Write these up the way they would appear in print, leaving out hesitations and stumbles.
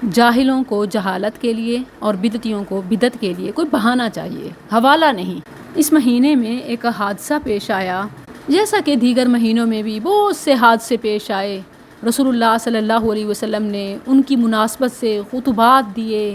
جاہلوں کو جہالت کے لیے اور بدعتیوں کو بدعت کے لیے کوئی بہانہ چاہیے، حوالہ نہیں۔ اس مہینے میں ایک حادثہ پیش آیا، جیسا کہ دیگر مہینوں میں بھی بہت سے حادثے پیش آئے۔ رسول اللہ صلی اللہ علیہ وسلم نے ان کی مناسبت سے خطبات دیے،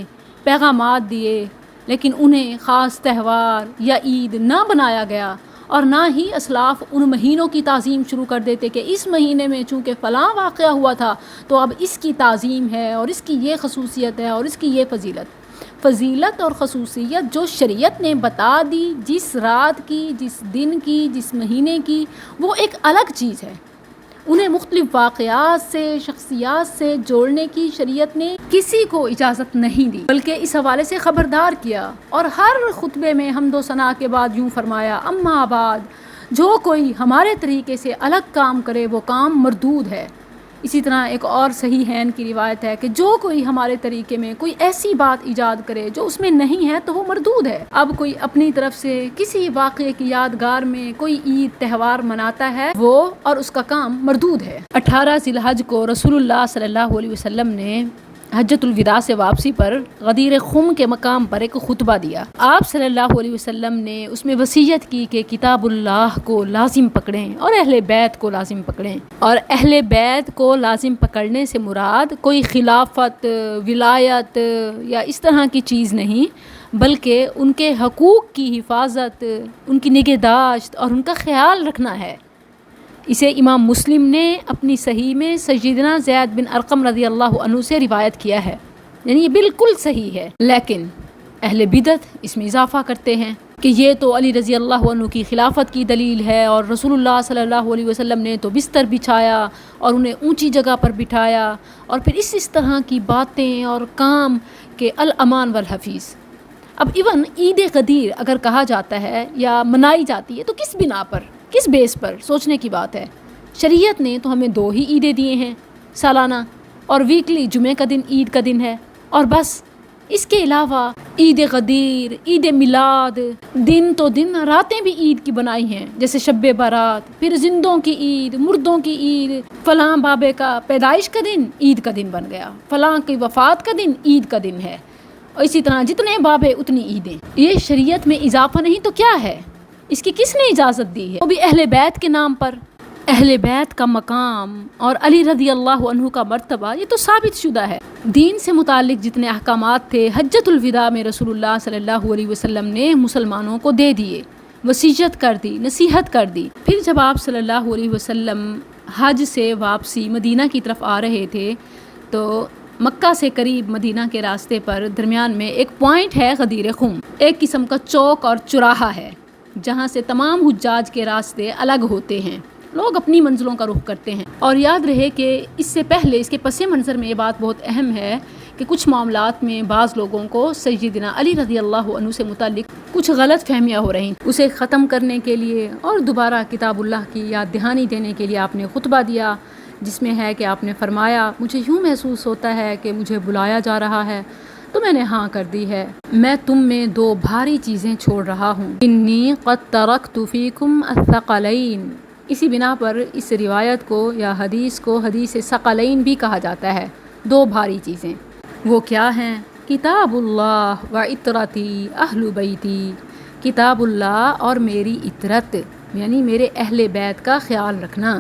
پیغامات دیے، لیکن انہیں خاص تہوار یا عید نہ بنایا گیا، اور نہ ہی اسلاف ان مہینوں کی تعظیم شروع کر دیتے کہ اس مہینے میں چونکہ فلاں واقعہ ہوا تھا تو اب اس کی تعظیم ہے اور اس کی یہ خصوصیت ہے اور اس کی یہ فضیلت اور خصوصیت جو شریعت نے بتا دی، جس رات کی، جس دن کی، جس مہینے کی، وہ ایک الگ چیز ہے۔ انہیں مختلف واقعات سے، شخصیات سے جوڑنے کی شریعت نے کسی کو اجازت نہیں دی، بلکہ اس حوالے سے خبردار کیا، اور ہر خطبے میں حمد و ثنا کے بعد یوں فرمایا، اما بعد، جو کوئی ہمارے طریقے سے الگ کام کرے وہ کام مردود ہے۔ اسی طرح ایک اور صحیحین کی روایت ہے کہ جو کوئی ہمارے طریقے میں کوئی ایسی بات ایجاد کرے جو اس میں نہیں ہے تو وہ مردود ہے۔ اب کوئی اپنی طرف سے کسی واقعے کی یادگار میں کوئی عید تہوار مناتا ہے، وہ اور اس کا کام مردود ہے۔ 18 ذی الحج کو رسول اللہ صلی اللہ علیہ وسلم نے حجۃ الوداع سے واپسی پر غدیر خم کے مقام پر ایک خطبہ دیا۔ آپ صلی اللہ علیہ وسلم نے اس میں وصیت کی کہ کتاب اللہ کو لازم پکڑیں اور اہل بیت کو لازم پکڑیں، اور اہل بیت کو لازم پکڑنے سے مراد کوئی خلافت، ولایت یا اس طرح کی چیز نہیں، بلکہ ان کے حقوق کی حفاظت، ان کی نگہداشت اور ان کا خیال رکھنا ہے۔ اسے امام مسلم نے اپنی صحیح میں سیدنا زید بن ارقم رضی اللہ عنہ سے روایت کیا ہے، یعنی یہ بالکل صحیح ہے۔ لیکن اہل بدعت اس میں اضافہ کرتے ہیں کہ یہ تو علی رضی اللہ عنہ کی خلافت کی دلیل ہے، اور رسول اللہ صلی اللہ علیہ وسلم نے تو بستر بچھایا اور انہیں اونچی جگہ پر بٹھایا، اور پھر اس طرح کی باتیں اور کام کے الامان والحفیظ۔ اب ایون عید غدیر اگر کہا جاتا ہے یا منائی جاتی ہے تو کس بنا پر، کس بیس پر؟ سوچنے کی بات ہے۔ شریعت نے تو ہمیں 2 ہی عیدیں دیے ہیں سالانہ، اور ویکلی جمعے کا دن عید کا دن ہے، اور بس۔ اس کے علاوہ عید غدیر، عید میلاد، دن تو دن راتیں بھی عید کی بنائی ہیں، جیسے شب برات، پھر زندوں کی عید، مردوں کی عید، فلاں بابے کا پیدائش کا دن عید کا دن بن گیا، فلاں کی وفات کا دن عید کا دن ہے، اور اسی طرح جتنے بابے اتنی عیدیں۔ یہ شریعت میں اضافہ نہیں تو کیا ہے؟ اس کی کس نے اجازت دی ہے؟ وہ بھی اہل بیت کے نام پر۔ اہل بیت کا مقام اور علی رضی اللہ عنہ کا مرتبہ یہ تو ثابت شدہ ہے۔ دین سے متعلق جتنے احکامات تھے حجۃ الوداع میں رسول اللہ صلی اللہ علیہ وسلم نے مسلمانوں کو دے دیے، وصیت کر دی، نصیحت کر دی۔ پھر جب آپ صلی اللہ علیہ وسلم حج سے واپسی مدینہ کی طرف آ رہے تھے تو مکہ سے قریب مدینہ کے راستے پر درمیان میں ایک پوائنٹ ہے غدیر خم، ایک قسم کا چوک اور چوراہا ہے، جہاں سے تمام حجاج کے راستے الگ ہوتے ہیں، لوگ اپنی منزلوں کا رخ کرتے ہیں۔ اور یاد رہے کہ اس سے پہلے، اس کے پس منظر میں یہ بات بہت اہم ہے کہ کچھ معاملات میں بعض لوگوں کو سیدنا علی رضی اللہ عنہ سے متعلق کچھ غلط فہمیاں ہو رہی، اسے ختم کرنے کے لیے اور دوبارہ کتاب اللہ کی یاد دہانی دینے کے لیے آپ نے خطبہ دیا، جس میں ہے کہ آپ نے فرمایا، مجھے یوں محسوس ہوتا ہے کہ مجھے بلایا جا رہا ہے تو میں نے ہاں کر دی ہے، میں تم میں 2 بھاری چیزیں چھوڑ رہا ہوں، انی قد ترکت فیکم الثقلین۔ اسی بنا پر اس روایت کو یا حدیث کو حدیث ثقلین بھی کہا جاتا ہے، 2 بھاری چیزیں۔ وہ کیا ہیں؟ کتاب اللہ و عطرتی اہل بیتی، کتاب اللہ اور میری عطرت، یعنی میرے اہل بیت کا خیال رکھنا۔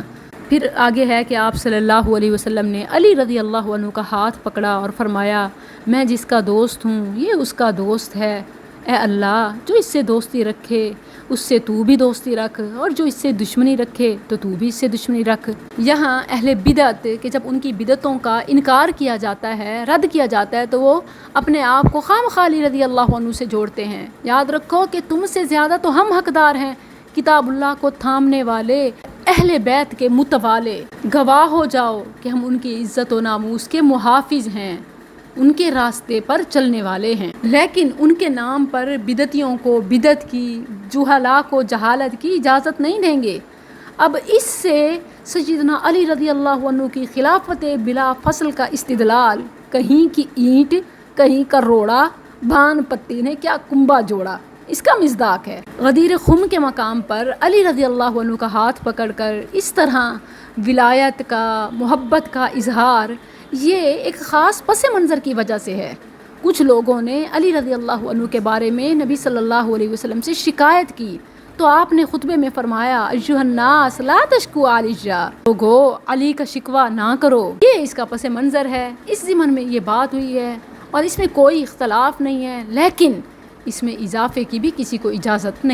پھر آگے ہے کہ آپ صلی اللہ علیہ وسلم نے علی رضی اللہ عنہ کا ہاتھ پکڑا اور فرمایا، میں جس کا دوست ہوں یہ اس کا دوست ہے، اے اللہ جو اس سے دوستی رکھے اس سے تو بھی دوستی رکھ، اور جو اس سے دشمنی رکھے تو تو بھی اس سے دشمنی رکھ۔ یہاں اہل بدعت کہ جب ان کی بدعتوں کا انکار کیا جاتا ہے، رد کیا جاتا ہے، تو وہ اپنے آپ کو خواہ علی رضی اللہ عنہ سے جوڑتے ہیں۔ یاد رکھو کہ تم سے زیادہ تو ہم حقدار ہیں، کتاب اللہ کو تھامنے والے، اہل بیت کے متوالے، گواہ ہو جاؤ کہ ہم ان کی عزت و ناموس کے محافظ ہیں، ان کے راستے پر چلنے والے ہیں، لیکن ان کے نام پر بدعتیوں کو بدعت کی، جہلاء کو جہالت کی اجازت نہیں دیں گے۔ اب اس سے سیدنا علی رضی اللہ عنہ کی خلافت بلا فصل کا استدلال، کہیں کی اینٹ کہیں کا روڑا، بھان پتی نے کیا کنبا جوڑا، اس کا مصداق ہے۔ غدیر خم کے مقام پر علی رضی اللہ عنہ کا ہاتھ پکڑ کر اس طرح ولایت کا، محبت کا اظہار یہ ایک خاص پس منظر کی وجہ سے ہے۔ کچھ لوگوں نے علی رضی اللہ عنہ کے بارے میں نبی صلی اللہ علیہ وسلم سے شکایت کی تو آپ نے خطبے میں فرمایا ایھا الناس لا تشکوا علی، لوگو علی کا شکوہ نہ کرو۔ یہ اس کا پس منظر ہے، اس ضمن میں یہ بات ہوئی ہے اور اس میں کوئی اختلاف نہیں ہے، لیکن اس میں اضافے کی بھی کسی کو اجازت نہیں۔